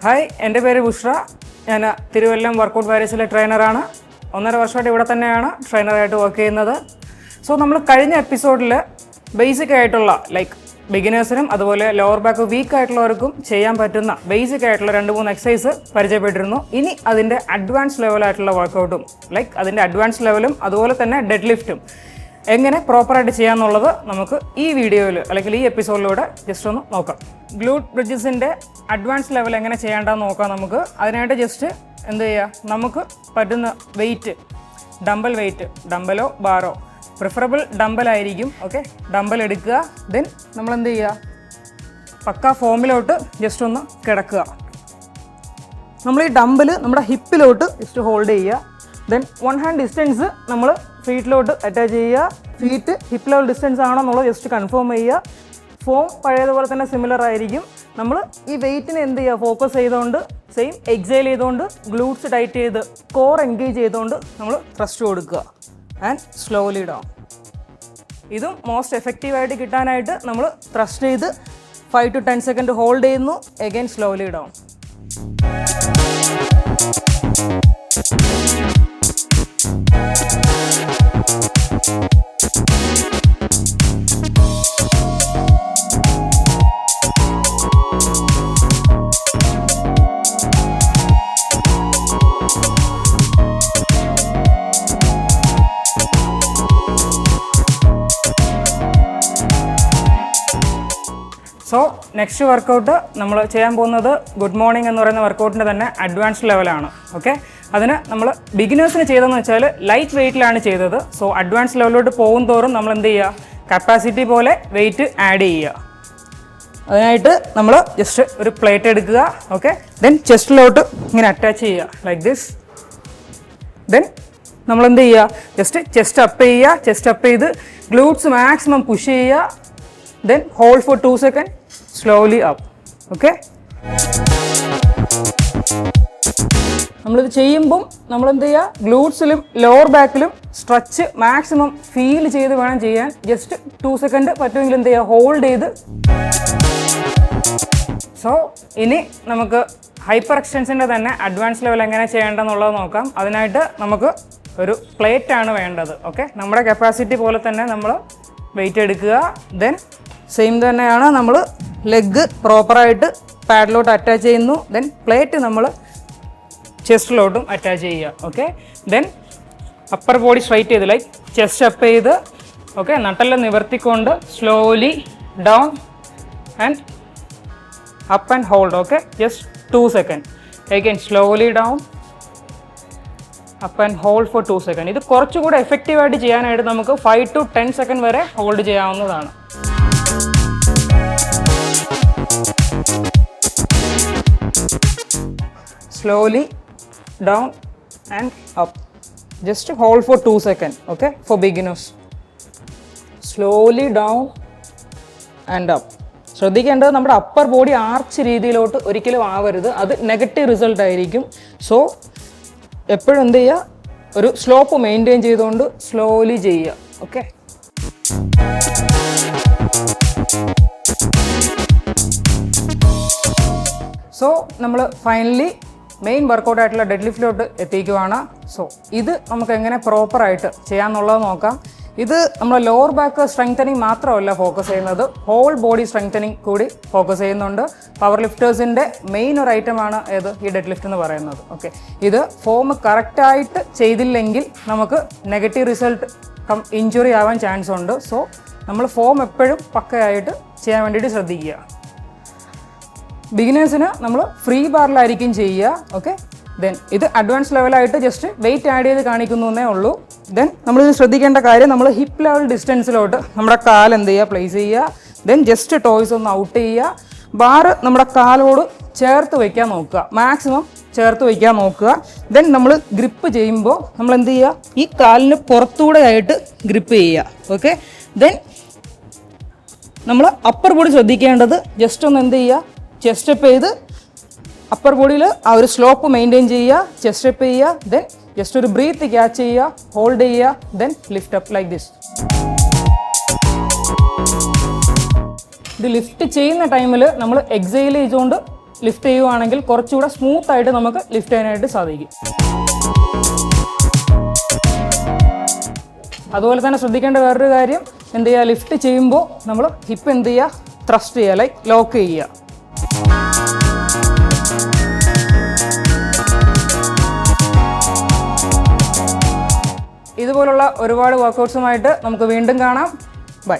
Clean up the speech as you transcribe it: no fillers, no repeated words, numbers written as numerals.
Hi, എൻ്റെ പേര് ബുഷ്ര. ഞാൻ തിരുവല്ലം വർക്കൗട്ട് വാരിയസിലെ ട്രെയിനറാണ്. 1.5 വർഷമായിട്ട് ഇവിടെ തന്നെയാണ് ട്രെയിനറായിട്ട് വർക്ക് ചെയ്യുന്നത്. സോ നമ്മൾ കഴിഞ്ഞ എപ്പിസോഡിൽ ബേസിക് ആയിട്ടുള്ള ബിഗിനേഴ്സിനും അതുപോലെ ലോവർ ബാക്ക് വീക്ക് ആയിട്ടുള്ളവർക്കും ചെയ്യാൻ പറ്റുന്ന ബേസിക് ആയിട്ടുള്ള 2-3 എക്സസൈസ് പരിചയപ്പെട്ടിരുന്നു. ഇനി അതിൻ്റെ അഡ്വാൻസ് ലെവലായിട്ടുള്ള വർക്കൗട്ടും അതിൻ്റെ അഡ്വാൻസ് ലെവലും അതുപോലെ തന്നെ ഡെഡ് ലിഫ്റ്റും എങ്ങനെ പ്രോപ്പറായിട്ട് ചെയ്യാമെന്നുള്ളത് നമുക്ക് ഈ വീഡിയോയിൽ അല്ലെങ്കിൽ ഈ എപ്പിസോഡിലൂടെ ജസ്റ്റ് ഒന്ന് നോക്കാം. ഗ്ലൂട്ട് ബ്രിഡ്ജസിൻ്റെ അഡ്വാൻസ് ലെവൽ എങ്ങനെ ചെയ്യേണ്ടതെന്ന് നോക്കാം നമുക്ക്. അതിനായിട്ട് ജസ്റ്റ് എന്ത് ചെയ്യുക, നമുക്ക് പറ്റുന്ന വെയിറ്റ്, ഡംബൽ വെയിറ്റ്, ഡംബലോ ബാറോ, പ്രിഫറബിൾ ഡംബലായിരിക്കും. ഓക്കെ, ഡംബൽ എടുക്കുക. ദെൻ നമ്മൾ എന്ത് ചെയ്യുക, പക്ക ഫോമിലോട്ട് ജസ്റ്റ് ഒന്ന് കിടക്കുക. നമ്മൾ ഈ ഡംബൽ നമ്മുടെ ഹിപ്പിലോട്ട് ജസ്റ്റ് ഹോൾഡ് ചെയ്യുക. ദെൻ 1 ഹാൻഡ് ഡിസ്റ്റൻസ് നമ്മൾ ഫീറ്റിലോട്ട് അറ്റാച്ച് ചെയ്യുക. ഫീറ്റ് ഹിപ്പ് ലെവൽ ഡിസ്റ്റൻസ് ആണോ എന്നുള്ളത് ജസ്റ്റ് കൺഫേം ചെയ്യുക. ഫോം പഴയതുപോലെ തന്നെ സിമിലർ ആയിരിക്കും. നമ്മൾ ഈ വെയിറ്റിനെ എന്ത് ചെയ്യുക, ഫോക്കസ് ചെയ്തുകൊണ്ട് സെയിം എക്സൈൽ ചെയ്തുകൊണ്ട് ഗ്ലൂട്ട്സ് ടൈറ്റ് ചെയ്ത് കോർ എൻഗേജ് ചെയ്തുകൊണ്ട് നമ്മൾ ത്രസ്റ്റ് കൊടുക്കുക ആൻഡ് സ്ലോലി ഡൗൺ. ഇതും മോസ്റ്റ് എഫക്റ്റീവായിട്ട് കിട്ടാനായിട്ട് നമ്മൾ ത്രസ്റ്റ് ചെയ്ത് 5 to 10 സെക്കൻഡ് ഹോൾഡ് ചെയ്യുന്നു. Again slowly down. So next workout നമ്മൾ ചെയ്യാൻ പോകുന്നത് ഗുഡ് മോർണിംഗ് എന്ന് പറയുന്ന വർക്കൗട്ടിൻ്റെ തന്നെ അഡ്വാൻസ് ലെവലാണ്. ഓക്കെ, അതിന് നമ്മൾ ബിഗിനേഴ്സിന് ചെയ്തതെന്ന് വെച്ചാൽ ലൈറ്റ് വെയിറ്റിലാണ് ചെയ്തത്. സോ അഡ്വാൻസ് ലെവലിലോട്ട് പോകും തോറും നമ്മൾ എന്ത് ചെയ്യുക, കപ്പാസിറ്റി പോലെ വെയിറ്റ് ആഡ് ചെയ്യുക. അതിനായിട്ട് നമ്മൾ ജസ്റ്റ് ഒരു പ്ലേറ്റ് എടുക്കുക. ഓക്കെ, ദെൻ ചെസ്റ്റിലോട്ട് ഇങ്ങനെ അറ്റാച്ച് ചെയ്യുക ലൈക്ക് ദിസ്. ദെൻ നമ്മൾ എന്ത് ചെയ്യുക, ജസ്റ്റ് ചെസ്റ്റ് അപ്പ് ചെയ്യുക. ചെസ്റ്റ് അപ്പ് ചെയ്ത് ഗ്ലൂട്ട്സ് മാക്സിമം പുഷ് ചെയ്യുക. Then hold for 2 second, slowly up. Okay, നമ്മളിത് ചെയ്യുമ്പം നമ്മൾ എന്ത് ചെയ്യുക, ഗ്ലൂട്ട്സിലും ലോവർ ബാക്കിലും സ്ട്രെച്ച് മാക്സിമം ഫീൽ ചെയ്ത് വേണം ചെയ്യാൻ. ജസ്റ്റ് 2 സെക്കൻഡ് പറ്റുമെങ്കിൽ എന്ത് ചെയ്യുക, ഹോൾഡ് ചെയ്ത്. സോ ഇനി നമുക്ക് ഹൈപ്പർ എക്സ്റ്റൻസിൻ്റെ തന്നെ അഡ്വാൻസ് ലെവൽ എങ്ങനെ ചെയ്യേണ്ടതെന്നുള്ളത് നോക്കാം. അതിനായിട്ട് നമുക്ക് ഒരു പ്ലേറ്റ് ആണ് വേണ്ടത്. ഓക്കെ, നമ്മുടെ കപ്പാസിറ്റി പോലെ തന്നെ നമ്മൾ വെയിറ്റ് എടുക്കുക. ദെൻ സെയിം തന്നെയാണ്, നമ്മൾ ലെഗ് പ്രോപ്പറായിട്ട് പാഡിലോട്ട് അറ്റാച്ച് ചെയ്യുന്നു. ദെൻ പ്ലേറ്റ് നമ്മൾ ചെസ്റ്റിലോട്ടും അറ്റാച്ച് ചെയ്യുക. Okay, then upper body straight ചെയ്ത് ചെസ്റ്റ് അപ്പ് ചെയ്ത് ഓക്കെ നട്ടെല്ലാം നിവർത്തിക്കൊണ്ട് slowly down and up and hold. Okay, just 2 second. Again slowly down, up and hold for 2 second. ഇത് കുറച്ചുകൂടെ എഫക്റ്റീവായിട്ട് ചെയ്യാനായിട്ട് നമുക്ക് 5 to 10 സെക്കൻഡ് വരെ ഹോൾഡ് ചെയ്യാവുന്നതാണ്. Slowly down and up. Just hold for 2 seconds. Okay, for beginners. Slowly down and up. ശ്രദ്ധിക്കേണ്ടത് നമ്മുടെ upper body arch രീതിയിലോട്ട് ഒരിക്കലും ആവരുത്. അത് നെഗറ്റീവ് റിസൾട്ട് ആയിരിക്കും. സോ എപ്പോഴും എന്ത് ചെയ്യുക, ഒരു സ്ലോപ്പ് മെയിൻറ്റെയിൻ ചെയ്തുകൊണ്ട് സ്ലോലി ചെയ്യുക. ഓക്കെ, സോ നമ്മൾ ഫൈനലി മെയിൻ വർക്കൗട്ട് ആയിട്ടുള്ള ഡെഡ് ലിഫ്റ്റിലോട്ട് എത്തിക്കുവാണ്. സോ ഇത് നമുക്ക് എങ്ങനെ പ്രോപ്പറായിട്ട് ചെയ്യാമെന്നുള്ളത് നോക്കാം. ഇത് നമ്മൾ ലോവർ ബാക്ക് സ്ട്രെങ്തനിങ് മാത്രമല്ല ഫോക്കസ് ചെയ്യുന്നത്, ഹോൾ ബോഡി സ്ട്രെങ്തനിങ് കൂടി ഫോക്കസ് ചെയ്യുന്നുണ്ട്. പവർ ലിഫ്റ്റേഴ്സിൻ്റെ മെയിൻ ഒരു ഐറ്റമാണ് ഏത്, ഈ ഡെഡ് ലിഫ്റ്റ് എന്ന് പറയുന്നത്. ഓക്കെ, ഇത് ഫോം കറക്റ്റായിട്ട് ചെയ്തില്ലെങ്കിൽ നമുക്ക് നെഗറ്റീവ് റിസൾട്ട് ഇഞ്ചുറി ആവാൻ ചാൻസ് ഉണ്ട്. സോ നമ്മൾ ഫോം എപ്പോഴും പക്കയായിട്ട് ചെയ്യാൻ വേണ്ടിയിട്ട് ശ്രദ്ധിക്കുക. ബിഗിനേഴ്സിന് നമ്മൾ ഫ്രീ ബാറിലായിരിക്കും ചെയ്യുക. ഓക്കെ, ദെൻ ഇത് അഡ്വാൻസ് ലെവലായിട്ട് ജസ്റ്റ് വെയിറ്റ് ആഡ് ചെയ്ത് കാണിക്കുന്നു എന്നേ ഉള്ളൂ. ദെൻ നമ്മളിത് ശ്രദ്ധിക്കേണ്ട കാര്യം, നമ്മൾ ഹിപ്പ് ലെവൽ ഡിസ്റ്റൻസിലോട്ട് നമ്മുടെ കാൽ എന്ത് ചെയ്യുക, പ്ലേസ് ചെയ്യുക. ദെൻ ജസ്റ്റ് ടോയ്സ് ഒന്ന് ഔട്ട് ചെയ്യുക. ബാറ് നമ്മുടെ കാലോട് ചേർത്ത് വയ്ക്കാൻ നോക്കുക, മാക്സിമം ചേർത്ത് വയ്ക്കാൻ നോക്കുക. ദെൻ നമ്മൾ ഗ്രിപ്പ് ചെയ്യുമ്പോൾ നമ്മൾ എന്ത് ചെയ്യുക, ഈ കാലിന് പുറത്തൂടെ ആയിട്ട് ഗ്രിപ്പ് ചെയ്യുക. ഓക്കെ, ദെൻ നമ്മൾ അപ്പർ ബോഡി ശ്രദ്ധിക്കേണ്ടത്, ജസ്റ്റ് ഒന്ന് എന്ത് ചെയ്യുക, ചെസ്റ്റ് അപ്പ് ചെയ്ത് അപ്പർ ബോഡിയിൽ ആ ഒരു സ്ലോപ്പ് മെയിൻറ്റെയിൻ ചെയ്യുക. ചെസ്റ്റ് അപ്പ് ചെയ്യുക. ദെൻ ജസ്റ്റ് ഒരു ബ്രീത്ത് ക്യാച്ച് ചെയ്യുക, ഹോൾഡ് ചെയ്യുക. Then lift up like this. ഇത് ലിഫ്റ്റ് ചെയ്യുന്ന ടൈമിൽ നമ്മൾ എക്സൈൽ ചെയ്തുകൊണ്ട് ലിഫ്റ്റ് ചെയ്യുവാണെങ്കിൽ കുറച്ചുകൂടെ സ്മൂത്തായിട്ട് നമുക്ക് ലിഫ്റ്റ് ചെയ്യാനായിട്ട് സാധിക്കും. അതുപോലെ തന്നെ ശ്രദ്ധിക്കേണ്ട വേറൊരു കാര്യം, എന്ത് ചെയ്യുക, ലിഫ്റ്റ് ചെയ്യുമ്പോൾ നമ്മൾ ഹിപ്പ് എന്ത് ചെയ്യുക, ത്രസ്റ്റ് ചെയ്യുക, ലൈക്ക് ലോക്ക് ചെയ്യുക. ഇതുപോലുള്ള ഒരുപാട് വർക്കൗട്ട്സുമായിട്ട് നമുക്ക് വീണ്ടും കാണാം. ബൈ.